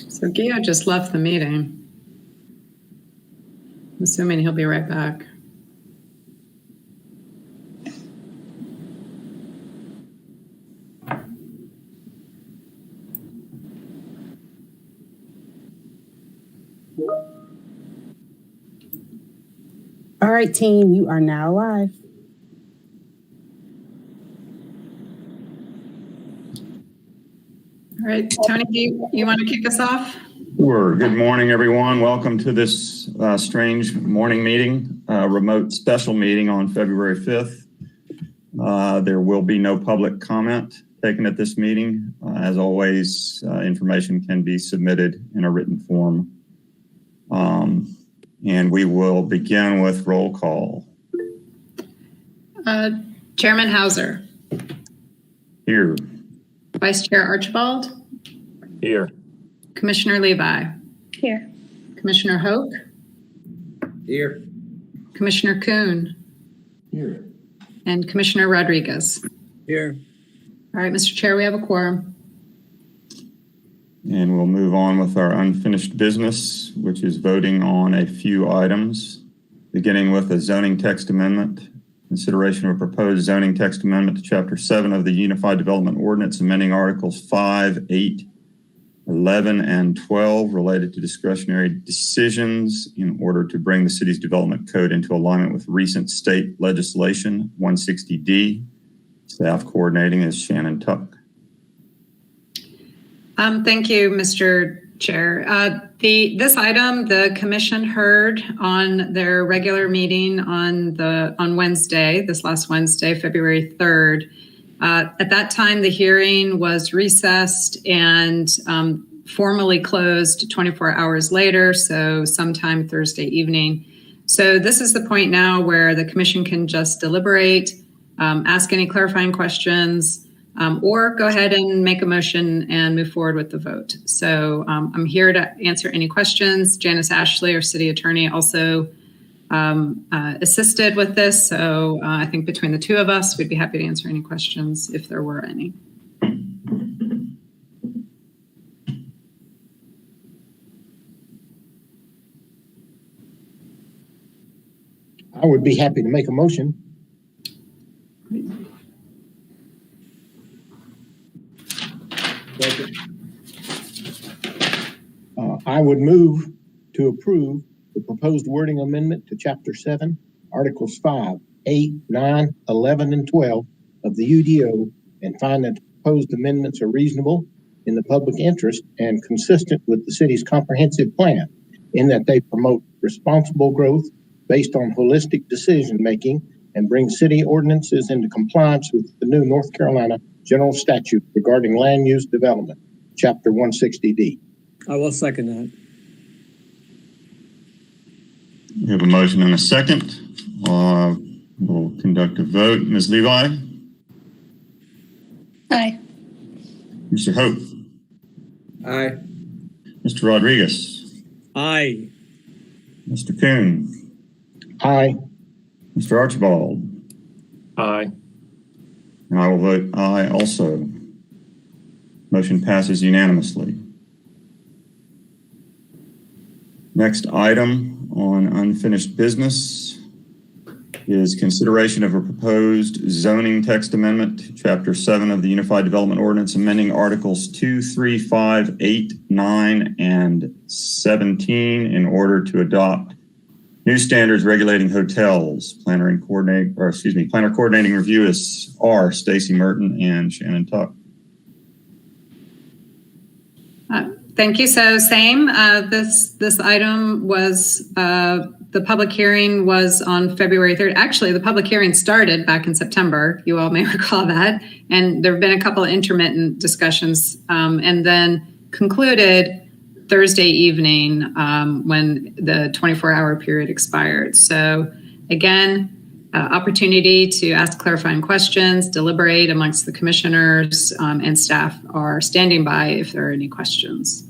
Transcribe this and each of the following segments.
So Gio just left the meeting. I'm assuming he'll be right back. All right, team, you are now live. All right, Tony, you want to kick us off? Sure. Good morning, everyone. Welcome to this strange morning meeting, remote special meeting on February 5th. There will be no public comment taken at this meeting. As always, information can be submitted in a written form. And we will begin with roll call. Chairman Hauser. Here. Vice Chair Archibald. Here. Commissioner Levi. Here. Commissioner Hoke. Here. Commissioner Kuhn. Here. And Commissioner Rodriguez. Here. All right, Mr. Chair, we have a quorum. And we'll move on with our unfinished business, which is voting on a few items, beginning with a zoning text amendment. Consideration of a proposed zoning text amendment to Chapter 7 of the Unified Development Ordinance, amending Articles 5, 8, 11, and 12 related to discretionary decisions in order to bring the city's development code into alignment with recent state legislation, 160D. Staff coordinating is Shannon Tuck. Thank you, Mr. Chair. This item, the commission heard on their regular meeting on Wednesday, this last Wednesday, February 3rd. At that time, the hearing was recessed and formally closed 24 hours later, so sometime Thursday evening. So this is the point now where the commission can just deliberate, ask any clarifying questions, or go ahead and make a motion and move forward with the vote. So I'm here to answer any questions. Janice Ashley, our city attorney, also assisted with this. So I think between the two of us, we'd be happy to answer any questions if there were any. I would be happy to make a motion. I would move to approve the proposed wording amendment to Chapter 7, Articles 5, 8, 9, 11, and 12 of the UDO and find that the proposed amendments are reasonable in the public interest and consistent with the city's comprehensive plan in that they promote responsible growth based on holistic decision-making and bring city ordinances into compliance with the new North Carolina General Statute regarding land use development, Chapter 160D. I will second that. We have a motion and a second. We'll conduct a vote. Ms. Levi? Aye. Mr. Hope? Aye. Mr. Rodriguez? Aye. Mr. Kuhn? Aye. Mr. Archibald? Aye. And I will vote aye also. Motion passes unanimously. Next item on unfinished business is consideration of a proposed zoning text amendment to Chapter 7 of the Unified Development Ordinance, amending Articles 2, 3, 5, 8, 9, and 17 in order to adopt new standards regulating hotels. Planner coordinating review is Stacy Merton and Shannon Tuck. Thank you. So same, this item was, the public hearing was on February 3rd. Actually, the public hearing started back in September. You all may recall that. And there have been a couple of intermittent discussions and then concluded Thursday evening when the 24-hour period expired. So again, opportunity to ask clarifying questions, deliberate amongst the commissioners, and staff are standing by if there are any questions.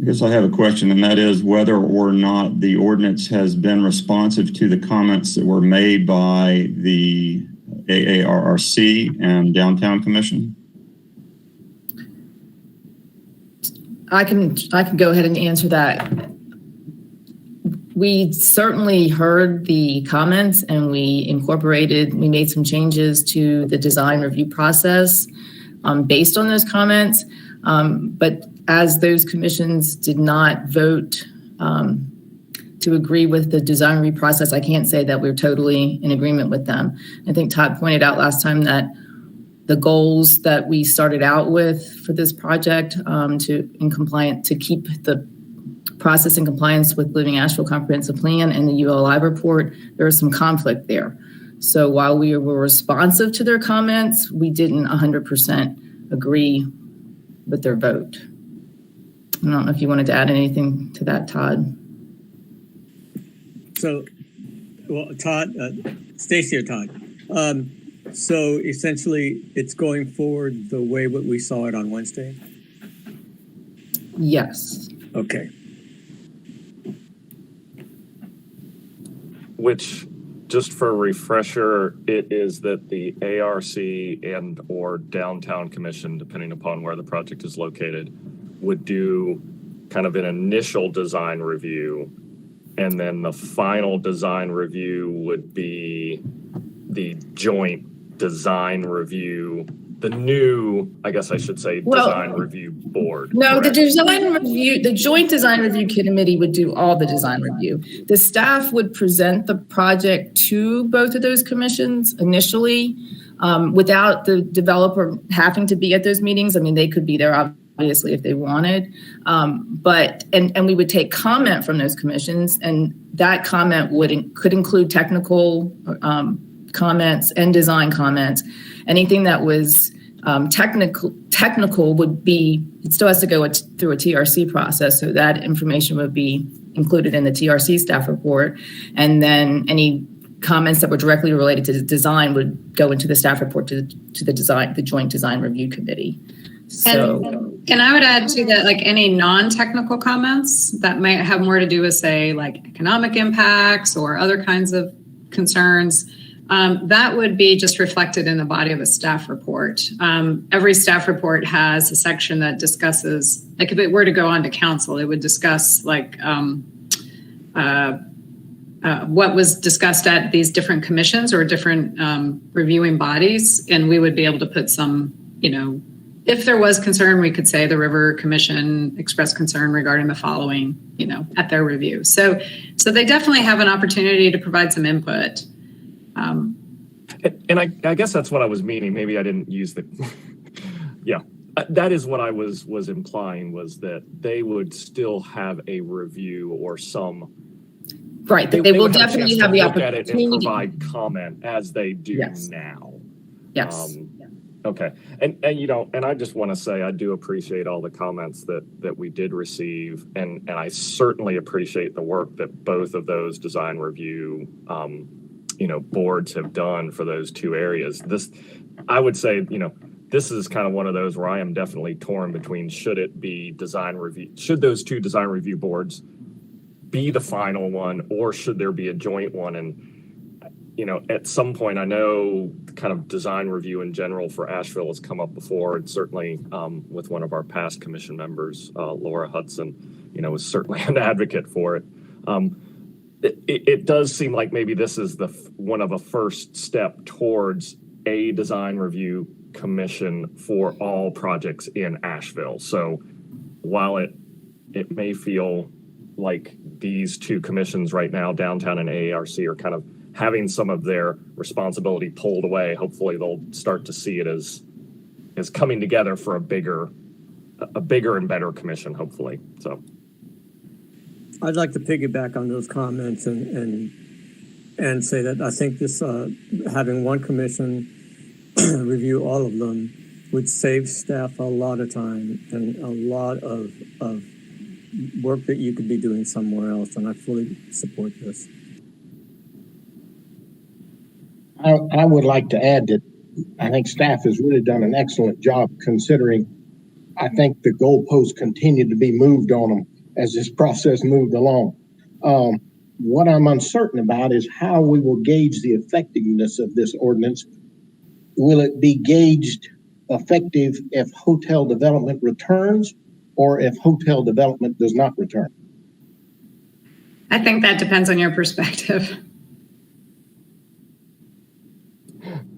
I guess I have a question, and that is whether or not the ordinance has been responsive to the comments that were made by the AARRC and Downtown Commission. I can go ahead and answer that. We certainly heard the comments and we made some changes to the design review process based on those comments. But as those commissions did not vote to agree with the design review process, I can't say that we're totally in agreement with them. I think Todd pointed out last time that the goals that we started out with for this project to keep the process in compliance with Living Asheville Comprehensive Plan and the ULI report, there was some conflict there. So while we were responsive to their comments, we didn't 100% agree with their vote. I don't know if you wanted to add anything to that, Todd. So, well, Todd, Stacy or Todd. So essentially, it's going forward the way what we saw it on Wednesday? Yes. Okay. Which, just for a refresher, it is that the ARC and or Downtown Commission, depending upon where the project is located, would do kind of an initial design review. And then the final design review would be the joint design review, the new, I guess I should say, design review board. No, correct? the joint design review committee would do all the design review. The staff would present the project to both of those commissions initially, without the developer having to be at those meetings. I mean, they could be there obviously if they wanted, but we would take comment from those commissions, and that comment could include technical comments and design comments. Anything that was technical would be, it still has to go through a TRC process, so that information would be included in the TRC staff report, and then any comments that were directly related to the design would go into the staff report to the joint design review committee. So, and I would add to that, like any non-technical comments that might have more to do with, say, like economic impacts or other kinds of concerns, that would be just reflected in the body of a staff report. Every staff report has a section that discusses, like if it were to go on to council, it would discuss like what was discussed at these different commissions or different reviewing bodies. And we would be able to put some, if there was concern, we could say the River Commission expressed concern regarding the following, at their review. So they definitely have an opportunity to provide some input. And I guess that's what I was meaning. Maybe I didn't use the, yeah, that is what I was implying, was that they would still have a review or some. Right, they will would definitely have the look at it and opportunity. provide comment as they do now. Yes. Okay, and and I just want to say I do appreciate all the comments that we did receive, and I certainly appreciate the work that both of those design review boards have done for those two areas. This, I would say, this is kind of one of those where I am definitely torn between should those two design review boards be the final one, or should there be a joint one? And at some point, I know kind of design review in general for Asheville has come up before, and certainly with one of our past commission members, Laura Hudson, was certainly an advocate for it. It does seem like maybe this is one of a first step towards a design review commission for all projects in Asheville. So while it may feel like these two commissions right now, Downtown and AARC, are kind of having some of their responsibility pulled away, hopefully they'll start to see it as coming together for a bigger and better commission, hopefully. So I'd like to piggyback on those comments and say that I think this having one commission review all of them would save staff a lot of time and a lot of work that you could be doing somewhere else, and I fully support this. I would like to add that I think staff has really done an excellent job, considering I think the goalposts continued to be moved on them as this process moved along. What I'm uncertain about is how we will gauge the effectiveness of this ordinance. Will it be gauged effective if hotel development returns, or if hotel development does not return? I think that depends on your perspective.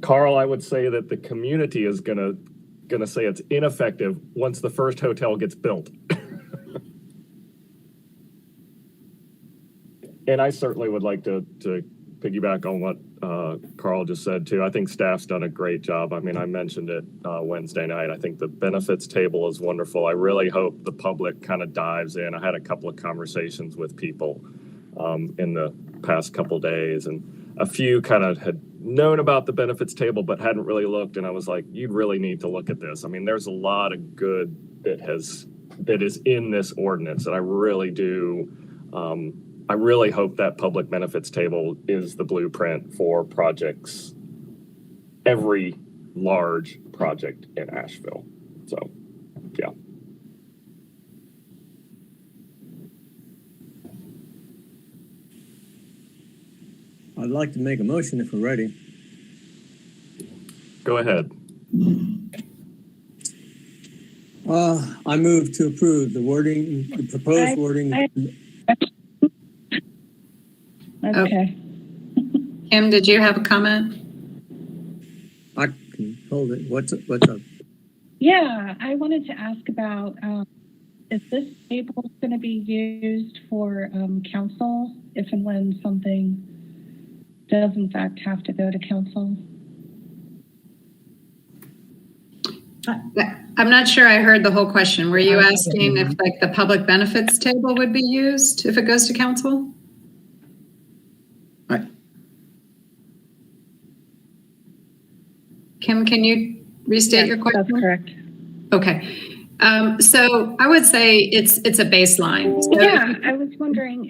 Carl, I would say that the community is gonna say it's ineffective once the first hotel gets built. And I certainly would like to piggyback on what Carl just said too. I think staff's done a great job. I mean, I mentioned it Wednesday night. I think the benefits table is wonderful. I really hope the public kind of dives in. I had a couple of conversations with people in the past couple days, and a few kind of had known about the benefits table but hadn't really looked. And I was like, you really need to look at this. I mean, there's a lot of good that is in this ordinance, and I really do. I really hope that public benefits table is the blueprint for projects, every large project in Asheville. So, yeah. I'd like to make a motion if we're ready. Go ahead. I move to approve the proposed wording. Okay. Kim, did you have a comment? I can hold it. What's up? Yeah, I wanted to ask about, is this table going to be used for council if and when something does in fact have to go to council? I'm not sure I heard the whole question. Were you asking if like the public benefits table would be used if it goes to council? Kim, can you restate your question? That's correct. Okay. So I would say it's a baseline. So Yeah, I was wondering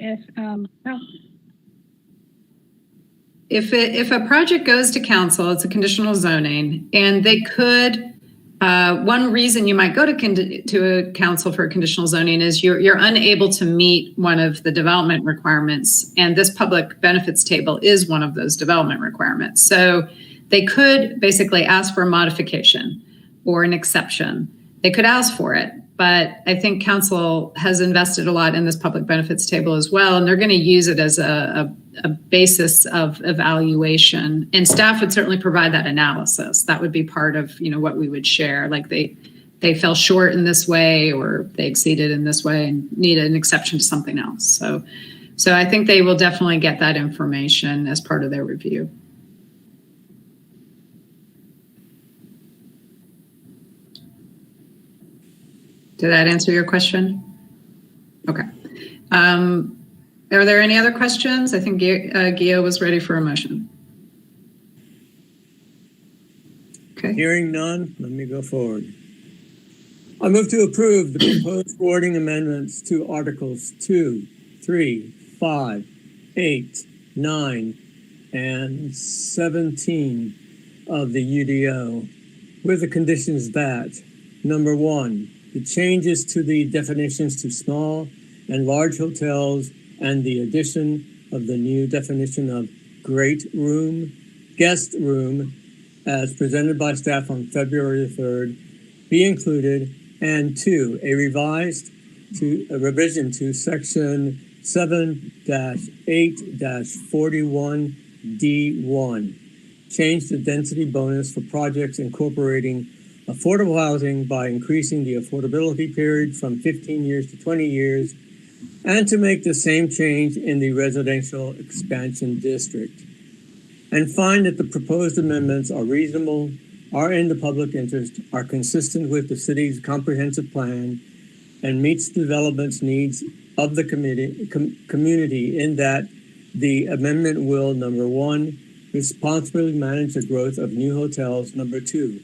if a project goes to council, it's a conditional zoning, and they could. One reason you might go to a council for a conditional zoning is you're unable to meet one of the development requirements, and this public benefits table is one of those development requirements. So they could basically ask for a modification or an exception. They could ask for it, but I think council has invested a lot in this public benefits table as well, and they're going to use it as a basis of evaluation. And staff would certainly provide that analysis. That would be part of what we would share. Like they fell short in this way, or they exceeded in this way, and need an exception to something else. So I think they will definitely get that information as part of their review. Did that answer your question? Okay. Are there any other questions? I think Gio was ready for a motion. Okay. Hearing none, let me go forward. I move to approve the proposed wording amendments to Articles 2, 3, 5, 8, 9, and 17 of the UDO with the conditions that, number 1, the changes to the definitions to small and large hotels and the addition of the new definition of guest room, as presented by staff on February 3rd, be included, and 2, a revision to section 7-8-41D1. Change the density bonus for projects incorporating affordable housing by increasing the affordability period from 15 years to 20 years, and to make the same change in the residential expansion district. And find that the proposed amendments are reasonable, are in the public interest, are consistent with the city's comprehensive plan, and meets the development's needs of the community in that the amendment will, number 1, responsibly manage the growth of new hotels, number 2,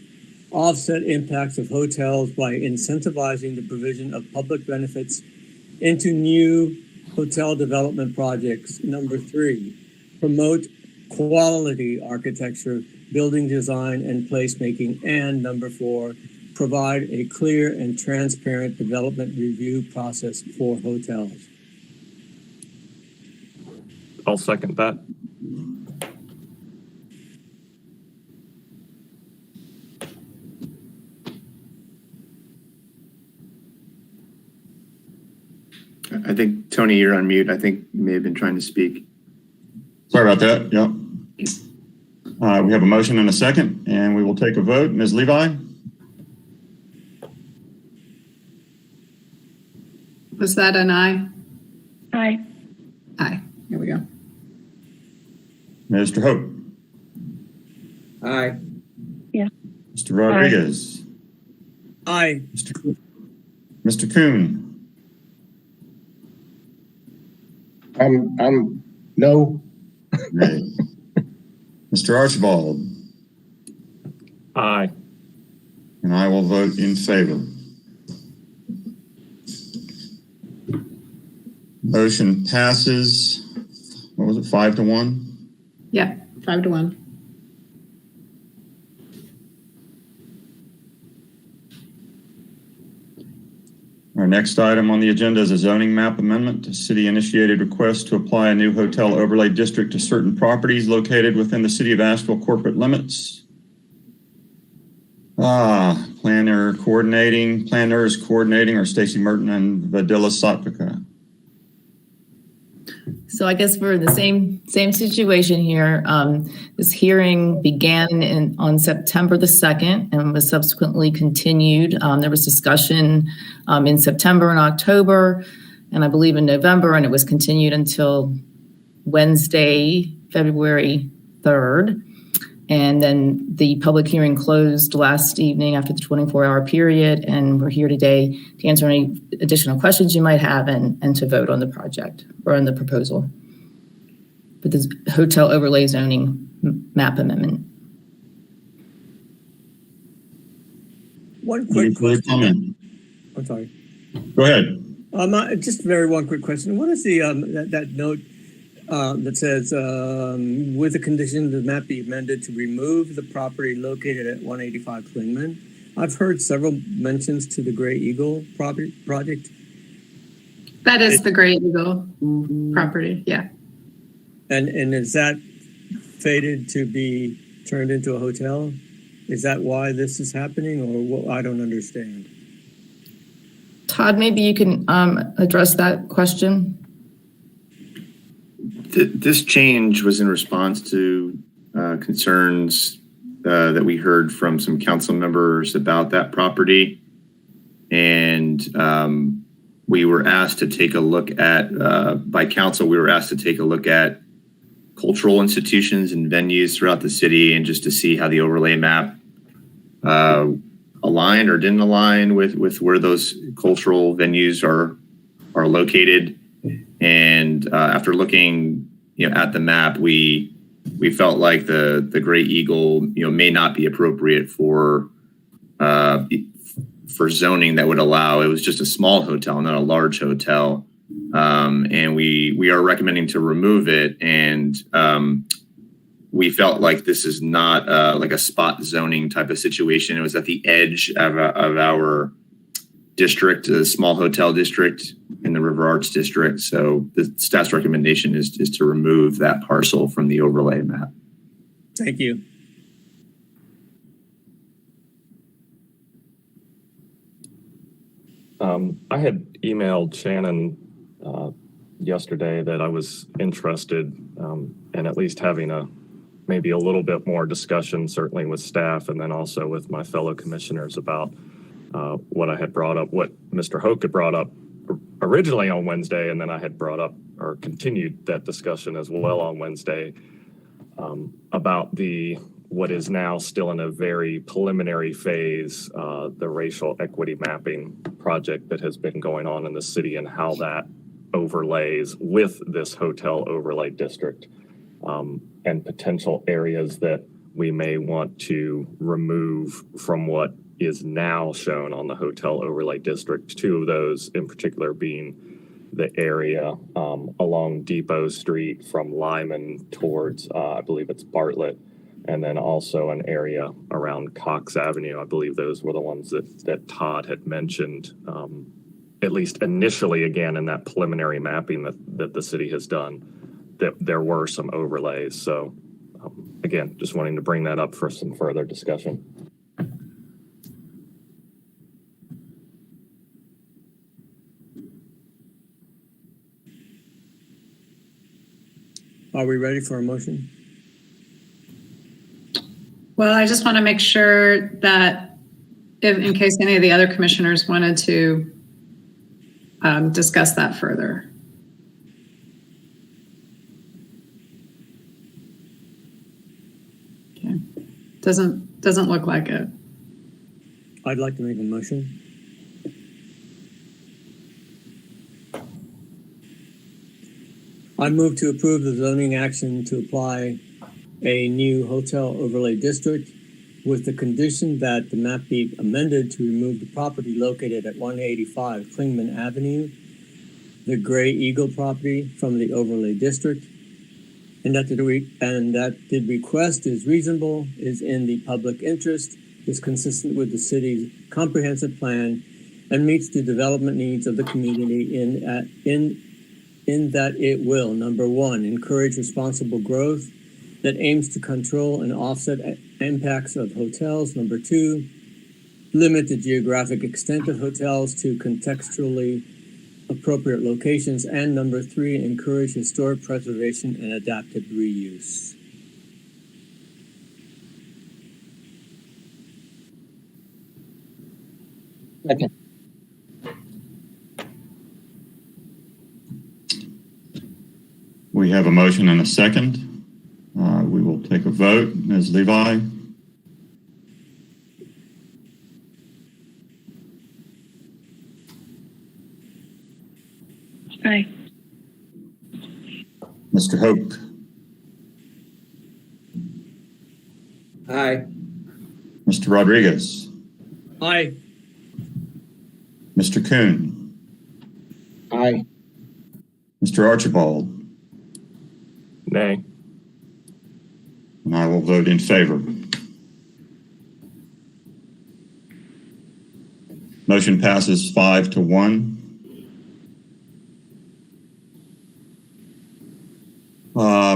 offset impacts of hotels by incentivizing the provision of public benefits into new hotel development projects, number 3, promote quality architecture, building design, and placemaking, and number 4, provide a clear and transparent development review process for hotels. I'll second that. I think, Tony, you're on mute. I think you may have been trying to speak. Sorry about that. Yep. We have a motion and a second, and we will take a vote. Ms. Levi? Was that an aye? Aye. Aye. Here we go. Mr. Hope? Aye. Mr. Rodriguez? Aye. Mr. Kuhn? I'm no. Right. Mr. Archibald? Aye. And I will vote in favor. Motion passes, what was it, 5-1? Yeah, 5-1. Our next item on the agenda is a zoning map amendment. A city-initiated request to apply a new hotel overlay district to certain properties located within the city of Asheville corporate limits. Planners coordinating are Stacy Merton and Vadila Satvika. So I guess we're in the same situation here. This hearing began on September the 2nd and was subsequently continued. There was discussion in September and October, and I believe in November, and it was continued until Wednesday, February 3rd. And then the public hearing closed last evening after the 24-hour period, and we're here today to answer any additional questions you might have and to vote on the project or on the proposal for this hotel overlay zoning map amendment. One quick question. Comment? I'm sorry. Go ahead. Just very one quick question. What is the that note that says, with the condition the map be amended to remove the property located at 185 Klingman? I've heard several mentions to the Gray Eagle project. That is the Great Eagle property, yeah. And is that fated to be turned into a hotel? Is that why this is happening, or what? I don't understand. Todd, maybe you can address that question. This change was in response to concerns that we heard from some council members about that property. And we were asked to take a look at, by council, we were asked to take a look at cultural institutions and venues throughout the city, and just to see how the overlay map aligned or didn't align with where those cultural venues are located. And after looking, at the map, we felt like the Great Eagle, may not be appropriate for zoning that would allow. It was just a small hotel, not a large hotel, and we are recommending to remove it. And we felt like this is not like a spot zoning type of situation. It was at the edge of our district, a small hotel district in the River Arts district. So the staff's recommendation is to remove that parcel from the overlay map. Thank you. I had emailed Shannon yesterday that I was interested in at least having maybe a little bit more discussion, certainly with staff, and then also with my fellow commissioners about what I had brought up, what Mr. Hoke had brought up originally on Wednesday, and then I had brought up or continued that discussion as well on Wednesday about what is now still in a very preliminary phase, the racial equity mapping project that has been going on in the city, and how that overlays with this hotel overlay district, and potential areas that we may want to remove from what is now shown on the hotel overlay district. Two of those in particular being the area along Depot Street from Lyman towards, I believe it's Bartlett, and then also an area around Cox Avenue. I believe those were the ones that Todd had mentioned, at least initially, again, in that preliminary mapping that the city has done, that there were some overlays. So again, just wanting to bring that up for some further discussion. Are we ready for a motion? Well, I just want to make sure that in case any of the other commissioners wanted to discuss that further. Okay. Doesn't look like it. I'd like to make a motion. I move to approve the zoning action to apply a new hotel overlay district with the condition that the map be amended to remove the property located at 185 Klingman Avenue, the Gray Eagle property, from the overlay district, and that the request is reasonable, is in the public interest, is consistent with the city's comprehensive plan, and meets the development needs of the community in that it will, number one, encourage responsible growth that aims to control and offset impacts of hotels. Number two, limit the geographic extent of hotels to contextually appropriate locations. And number three, encourage historic preservation and adaptive reuse. Second. We have a motion and a second. We will take a vote. Ms. Levi? Aye. Mr. Hope? Aye. Mr. Rodriguez? Aye. Mr. Kuhn? Aye. Mr. Archibald? Nay. And I will vote in favor. Motion passes 5-1.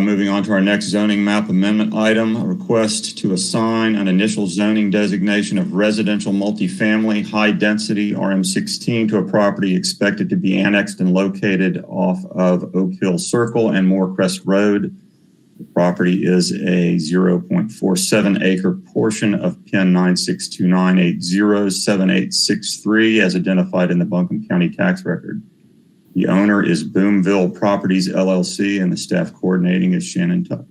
Moving on to our next zoning map amendment item, a request to assign an initial zoning designation of residential multifamily high density RM16 to a property expected to be annexed and located off of Oak Hill Circle and Moorcrest Road. The property is a 0.47 acre portion of PIN 962980783 as identified in the Buncombe County tax record. The owner is Boomville Properties, LLC, and the staff coordinating is Shannon Tuck.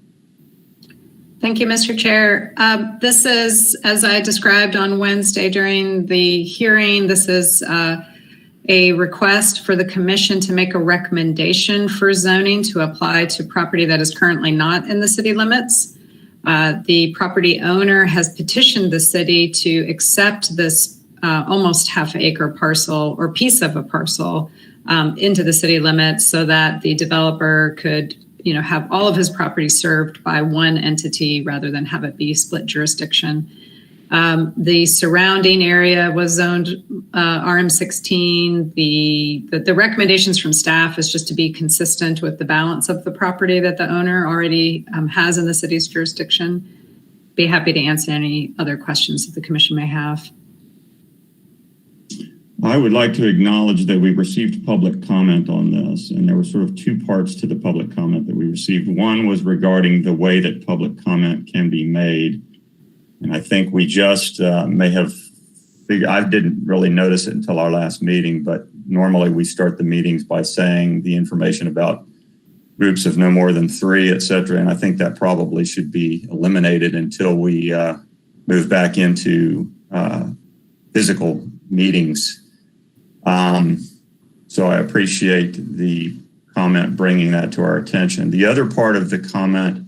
Thank you, Mr. Chair. This is, as I described on Wednesday during the hearing, this is a request for the commission to make a recommendation for zoning to apply to property that is currently not in the city limits. The property owner has petitioned the city to accept this almost half acre parcel or piece of a parcel into the city limits so that the developer could, have all of his property served by one entity rather than have it be split jurisdiction. The surrounding area was zoned RM16. The recommendations from staff is just to be consistent with the balance of the property that the owner already has in the city's jurisdiction. Be happy to answer any other questions that the commission may have. I would like to acknowledge that we received public comment on this, and there were sort of two parts to the public comment that we received. One was regarding the way that public comment can be made. And I think we just may have figured, I didn't really notice it until our last meeting, but normally we start the meetings by saying the information about groups of no more than 3, et cetera. And I think that probably should be eliminated until we move back into physical meetings. So I appreciate the comment bringing that to our attention. The other part of the comment,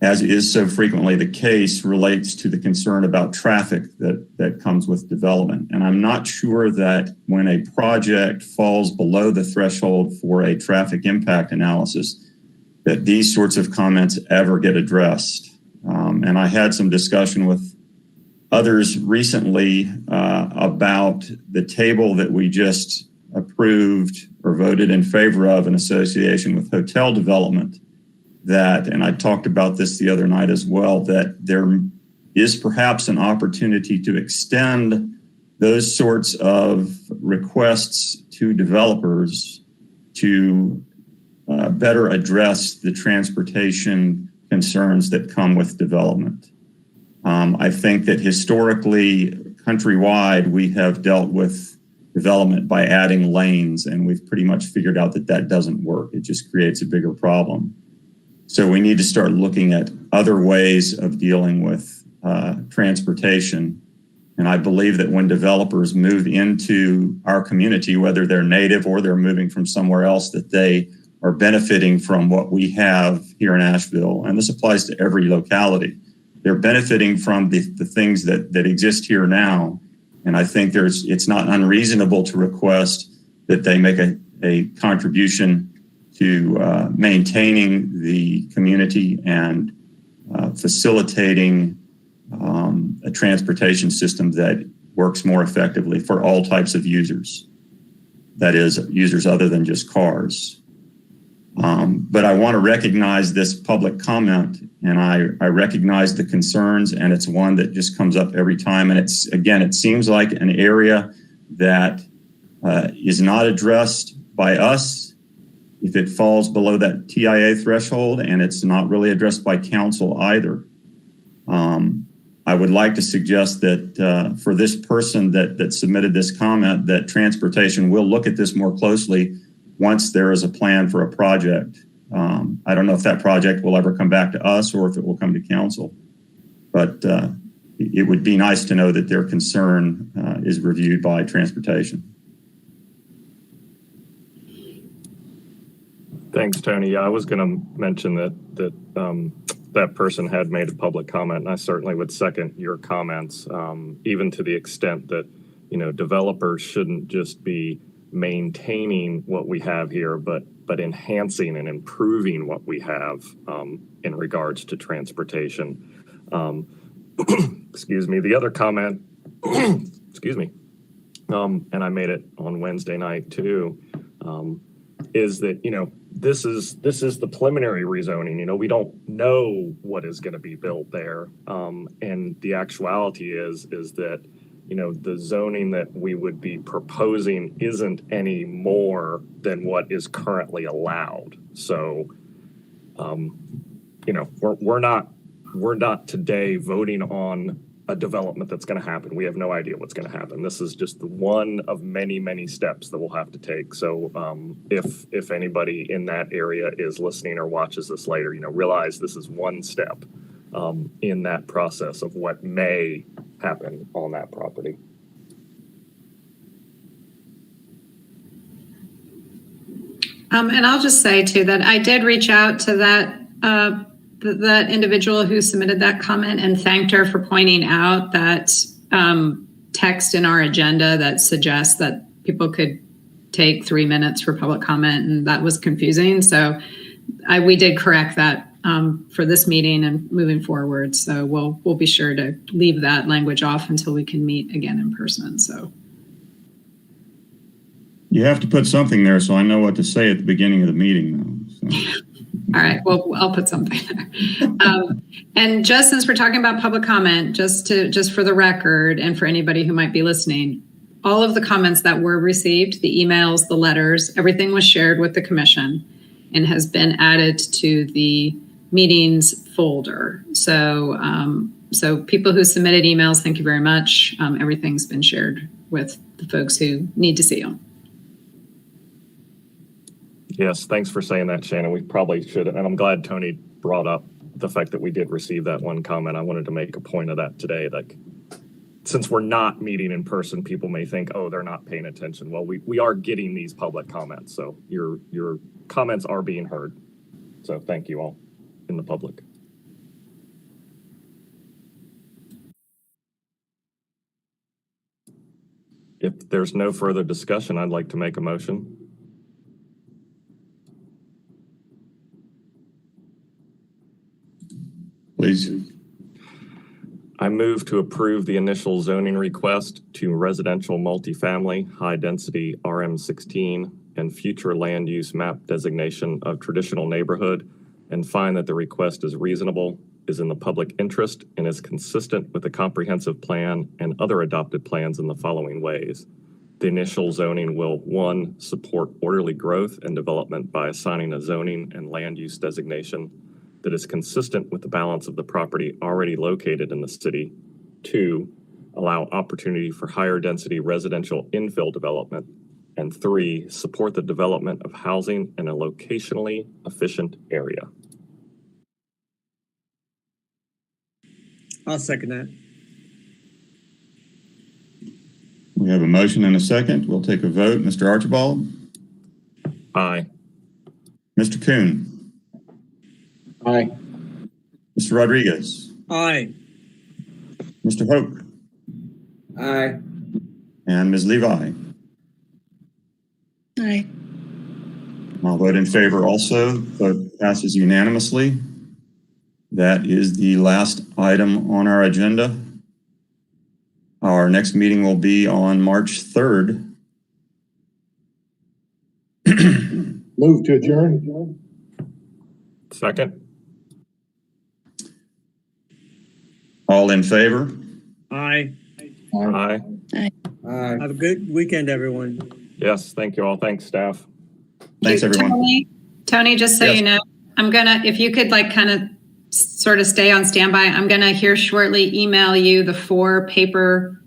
as is so frequently the case, relates to the concern about traffic that comes with development. And I'm not sure that when a project falls below the threshold for a traffic impact analysis, that these sorts of comments ever get addressed. And I had some discussion with others recently about the table that we just approved or voted in favor of in association with hotel development. That, and I talked about this the other night as well, that there is perhaps an opportunity to extend those sorts of requests to developers to better address the transportation concerns that come with development. I think that historically, countrywide, we have dealt with development by adding lanes, and we've pretty much figured out that that doesn't work. It just creates a bigger problem. So we need to start looking at other ways of dealing with transportation. And I believe that when developers move into our community, whether they're native or they're moving from somewhere else, that they are benefiting from what we have here in Asheville. And this applies to every locality. They're benefiting from the things that exist here now. And I think it's not unreasonable to request that they make a contribution to maintaining the community and facilitating a transportation system that works more effectively for all types of users. That is, users other than just cars. But I want to recognize this public comment, and I recognize the concerns, and it's one that just comes up every time. And it seems like an area that is not addressed by us if it falls below that TIA threshold, and it's not really addressed by council either. I would like to suggest that for this person that submitted this comment, that transportation will look at this more closely once there is a plan for a project. I don't know if that project will ever come back to us or if it will come to council, but it would be nice to know that their concern is reviewed by transportation. Thanks, Tony. Yeah, I was going to mention that person had made a public comment, and I certainly would second your comments, even to the extent that, developers shouldn't just be maintaining what we have here, but enhancing and improving what we have in regards to transportation. Excuse me. The other comment, excuse me, and I made it on Wednesday night too, is that, this is the preliminary rezoning. We don't know what is going to be built there. And the actuality is that, the zoning that we would be proposing isn't any more than what is currently allowed. So, we're not today voting on a development that's going to happen. We have no idea what's going to happen. This is just one of many, many steps that we'll have to take. So if anybody in that area is listening or watches this later, realize this is one step in that process of what may happen on that property. And I'll just say too that I did reach out to that individual who submitted that comment and thanked her for pointing out that text in our agenda that suggests that people could take 3 minutes for public comment, and that was confusing. So we did correct that for this meeting and moving forward. So we'll be sure to leave that language off until we can meet again in person. So you have to put something there so I know what to say at the beginning of the meeting, though. So. All right, well, I'll put something there. And just since we're talking about public comment, just for the record and for anybody who might be listening, all of the comments that were received, the emails, the letters, everything was shared with the commission and has been added to the meetings folder. So people who submitted emails, thank you very much. Everything's been shared with the folks who need to see them. Yes, thanks for saying that, Shannon. We probably should, and I'm glad Tony brought up the fact that we did receive that one comment. I wanted to make a point of that today. Like, since we're not meeting in person, people may think, oh, they're not paying attention. Well, we are getting these public comments, so your comments are being heard. So thank you all in the public. If there's no further discussion, I'd like to make a motion. Please. I move to approve the initial zoning request to residential multifamily, high density RM16 and future land use map designation of traditional neighborhood, and find that the request is reasonable, is in the public interest, and is consistent with the comprehensive plan and other adopted plans in the following ways. The initial zoning will, one, support orderly growth and development by assigning a zoning and land use designation that is consistent with the balance of the property already located in the city. Two, allow opportunity for higher density residential infill development. And three, support the development of housing in a locationally efficient area. I'll second that. We have a motion and a second. We'll take a vote. Mr. Archibald? Aye. Mr. Kuhn? Aye. Mr. Rodriguez? Aye. Mr. Hoke? Aye. And Ms. Levi? Aye. I'll vote in favor also. Vote passes unanimously. That is the last item on our agenda. Our next meeting will be on March 3rd. Move to adjourn. Second. All in favor? Aye. Aye. Aye. Have a good weekend, everyone. Yes, thank you all. Thanks, staff. Thanks, everyone. Tony, just so Yes. you know, if you could like kind of sort of stay on standby, I'm gonna here shortly email you the 4 paper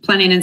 planning and